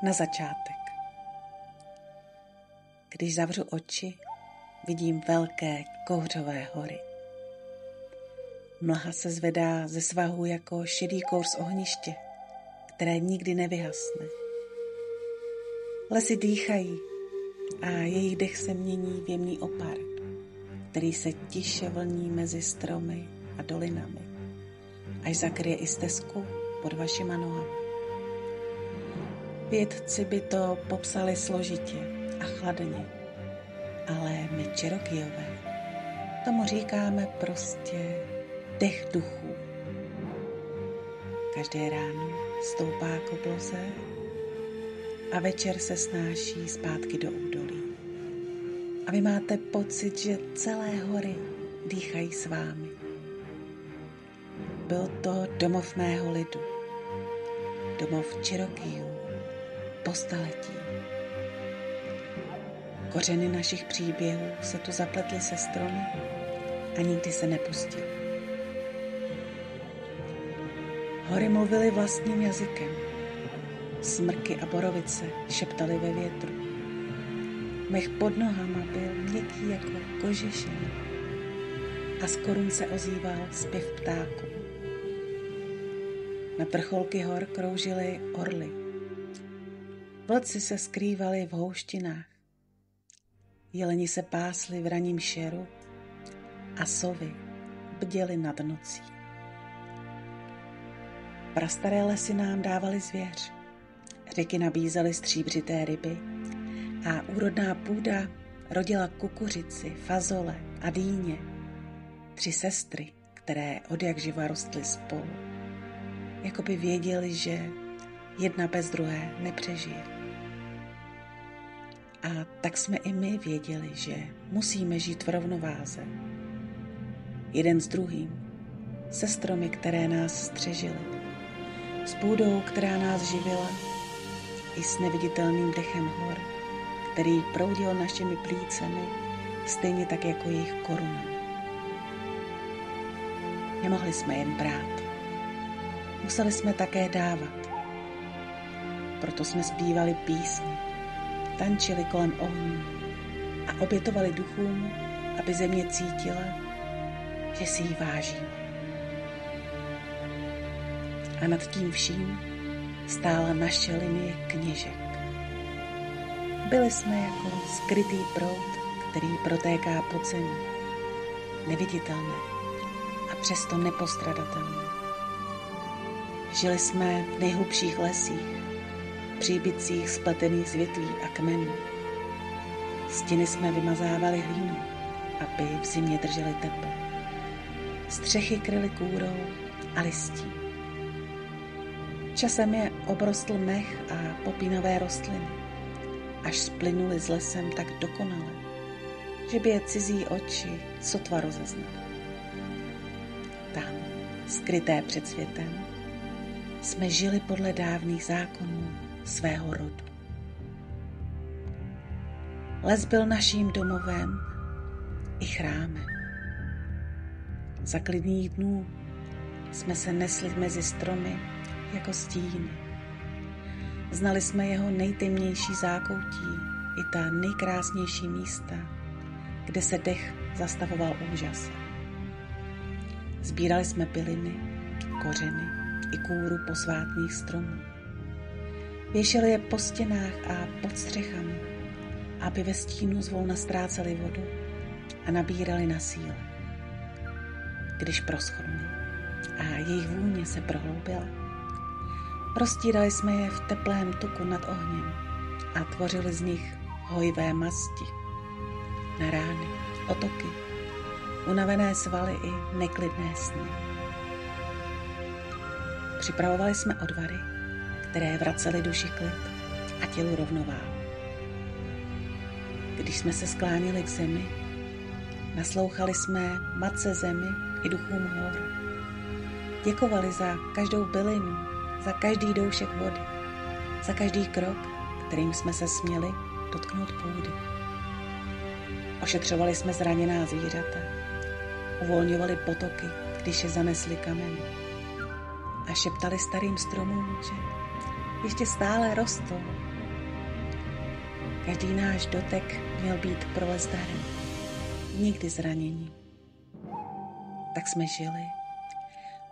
Na začátek. Když zavřu oči, vidím velké kouřové hory. Mlha se zvedá ze svahu jako šedý kouř z ohniště, které nikdy nevyhasne. Lesy dýchají a jejich dech se mění v jemný opar, který se tiše vlní mezi stromy a dolinami, až zakryje i stezku pod vašima nohama. Vědci by to popsali složitě a chladně, ale my Cherokeeové tomu říkáme prostě dech duchů. Každé ráno stoupá k obloze a večer se snáší zpátky do údolí. A vy máte pocit, že celé hory dýchají s vámi. Byl to domov mého lidu, domov Cherokeeů po staletí. Kořeny našich příběhů se tu zapletly se stromy a nikdy se nepustily. Hory mluvily vlastním jazykem. Smrky a borovice šeptaly ve větru. Mech pod nohama byl měkký jako kožešina a z korun se ozýval zpěv ptáků. Na vrcholky hor kroužily orly. Vlci se skrývali v houštinách. Jeleni se pásli v raním šeru a sovy bděly nad nocí. Prastaré lesy nám dávaly zvěř. Řeky nabízely stříbřité ryby a úrodná půda rodila kukuřici, fazole a dýně. 3 sestry, které odjakživa rostly spolu. Jakoby věděli, že jedna bez druhé nepřežije. A tak jsme i my věděli, že musíme žít v rovnováze. Jeden s druhým, se stromy, které nás střežily, s půdou, která nás živila, i s neviditelným dechem hor, který proudil našimi plícemi, stejně tak jako jejich korunami. Nemohli jsme jen brát. Museli jsme také dávat. Proto jsme zpívali písně, tančili kolem ohní a obětovali duchům, aby země cítila, že si jí vážíme. A nad tím vším stála naše linie kněžek. Byli jsme jako skrytý proud, který protéká po zemi, neviditelné a přesto nepostradatelné. Žili jsme v nejhlubších lesích, příbytcích spletených z větví a kmenů. Stěny jsme vymazávali hlínou, aby v zimě drželi teplo. Střechy kryly kůrou a listí. Časem je obrostl mech a popínavé rostliny, až splynuly s lesem tak dokonale, že by je cizí oči sotva rozeznaly. Tam, skryté před světem, jsme žili podle dávných zákonů svého rodu. Les byl naším domovem i chrámem. Za klidných dnů jsme se nesli mezi stromy jako stíny. Znali jsme jeho nejtemnější zákoutí i ta nejkrásnější místa, kde se dech zastavoval úžasem. Sbírali jsme byliny, kořeny i kůru posvátných stromů. Věšeli je po stěnách a pod střechami, aby ve stínu zvolna ztráceli vodu a nabírali na síle. Když proschnuli a jejich vůně se prohloubila, roztírali jsme je v teplém tuku nad ohněm a tvořili z nich hojvé masti na rány, otoky, unavené svaly i neklidné sny. Připravovali jsme odvary, které vracely duši klid a tělu rovnováhu. Když jsme se sklánili k zemi, naslouchali jsme matce zemi i duchům hor. Děkovali za každou bylinu, za každý doušek vody, za každý krok, kterým jsme se směli dotknout půdy. Ošetřovali jsme zraněná zvířata, uvolňovali potoky, když je zanesli kameny a šeptali starým stromům, že ještě stále rostou Každý náš dotek měl být pro les darem, nikdy zranění. Tak jsme žili,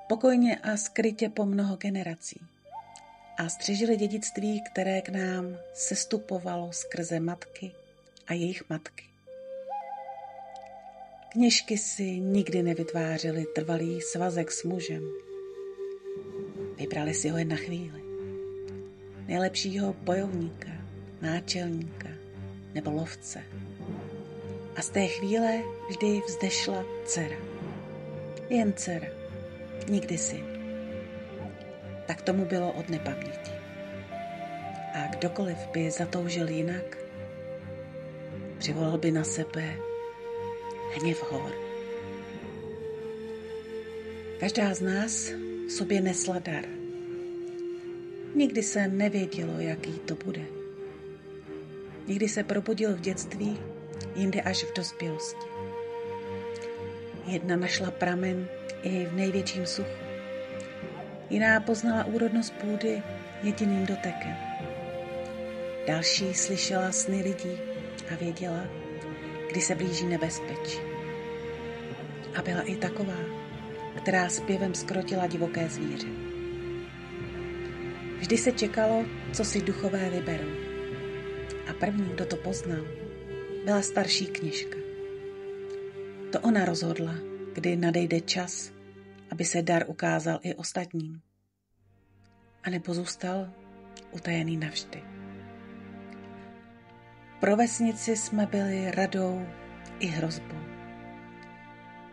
pokojně a skrytě po mnoho generací a střežili dědictví, které k nám sestupovalo skrze matky a jejich matky. Kněžky si nikdy nevytvářely trvalý svazek s mužem. Vybrali si ho jen na chvíli. Nejlepšího bojovníka, náčelníka nebo lovce. A z té chvíle vždy vzdešla dcera. Jen dcera, nikdy syn. Tak tomu bylo od nepaměti. A kdokoliv by zatoužil jinak, přivolal by na sebe hněv hor. Každá z nás v sobě nesla dar. Nikdy se nevědělo, jaký to bude. Někdy se probudil v dětství, jindy až v dospělosti. Jedna našla pramen i v největším suchu. Jiná poznala úrodnost půdy jediným dotekem. Další slyšela sny lidí a věděla, kdy se blíží nebezpečí. A byla i taková, která zpěvem skrotila divoké zvíře. Vždy se čekalo, co si duchové vyberou. A první, kdo to poznal, byla starší kněžka. To ona rozhodla, kdy nadejde čas, aby se dar ukázal i ostatním. A nebo zůstal utajený navždy. Pro vesnici jsme byli radou i hrozbou.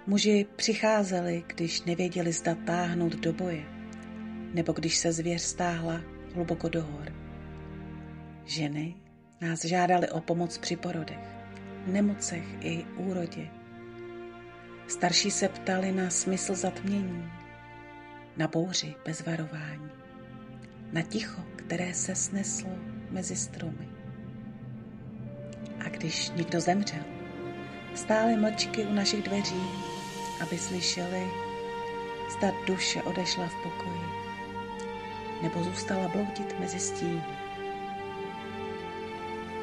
Muži přicházeli, když nevěděli, zda táhnout do boje, nebo když se zvěř stáhla hluboko do hor. Ženy nás žádaly o pomoc při porodech, nemocech i úrodě. Starší se ptali na smysl zatmění, na bouři bez varování, na ticho, které se sneslo mezi stromy. A když někdo zemřel, stály mlčky u našich dveří, aby slyšeli, zda duše odešla v pokoji, nebo zůstala bloudit mezi stíny.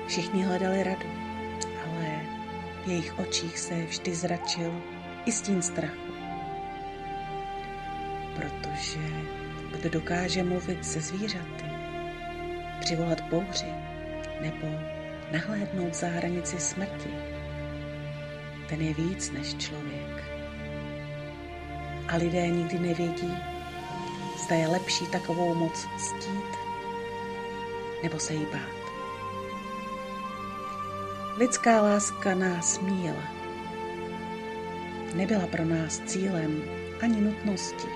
Všichni hledali radu, ale v jejich očích se vždy zračil i stín strachu. Protože kdo dokáže mluvit se zvířaty, přivolat bouři nebo nahlédnout za hranici smrti, ten je víc než člověk. A lidé nikdy nevědí, zda je lepší takovou moc ctít nebo se jí bát. Lidská láska nás míjela. Nebyla pro nás cílem ani nutností.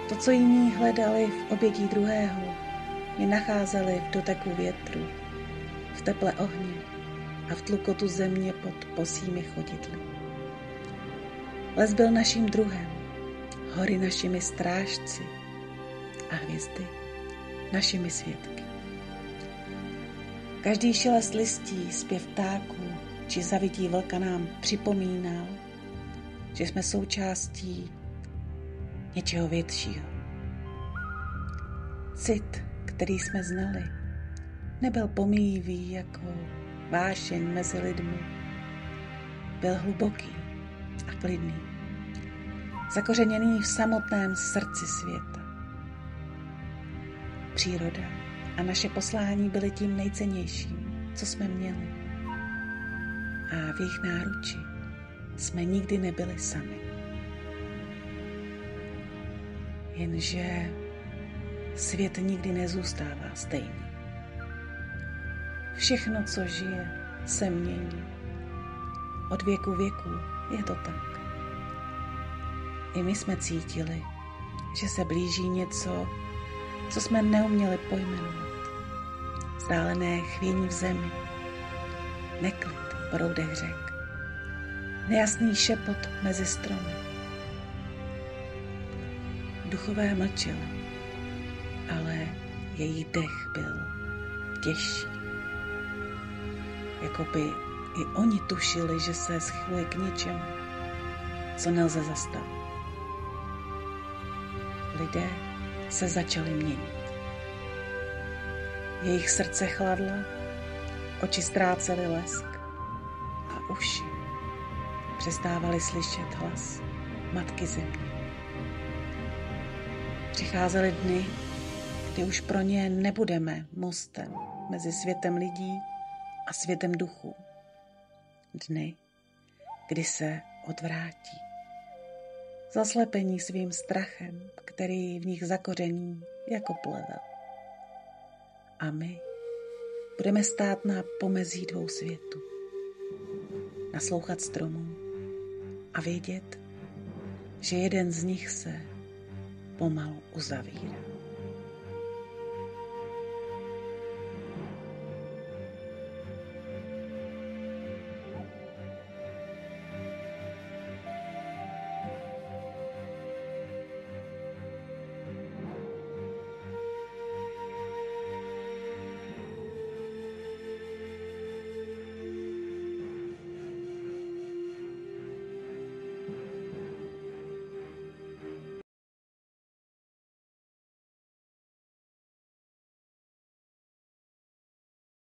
To, co jiní hledali v obětí druhého, my nacházeli v doteku větru, v teple ohně a v tlukotu země pod bosými chodidly. Les byl naším druhem, hory našimi strážci a hvězdy našimi svědky. Každý šelest listí, zpěv ptáků či zavití vlka nám připomínal, že jsme součástí něčeho většího. Cit, který jsme znali, nebyl pomíjivý jako vášeň mezi lidmi. Byl hluboký a klidný, zakořeněný v samotném srdci světa. Příroda a naše poslání byly tím nejcennějším, co jsme měli. A v jejich náruči jsme nikdy nebyli sami. Jenže svět nikdy nezůstává stejný. Všechno, co žije, se mění. Od věku věku je to tak. I my jsme cítili, že se blíží něco, co jsme neuměli pojmenovat. Vzdálené chvění v zemi, neklid v proudech řek, nejasný šepot mezi stromy. Duchové mlčeli, ale její dech byl těžší. Jakoby i oni tušili, že se schyluje k něčemu, co nelze zastavit. Lidé se začali měnit. Jejich srdce chladla Oči ztrácely lesk a uši přestávaly slyšet hlas Matky Země. Přicházely dny, kdy už pro ně nebudeme mostem mezi světem lidí a světem duchů. Dny, kdy se odvrátí. Zaslepení svým strachem, který v nich zakoření jako plevel. A my budeme stát na pomezí dvou světů. Naslouchat stromům a vědět, že jeden z nich se pomalu uzavírá.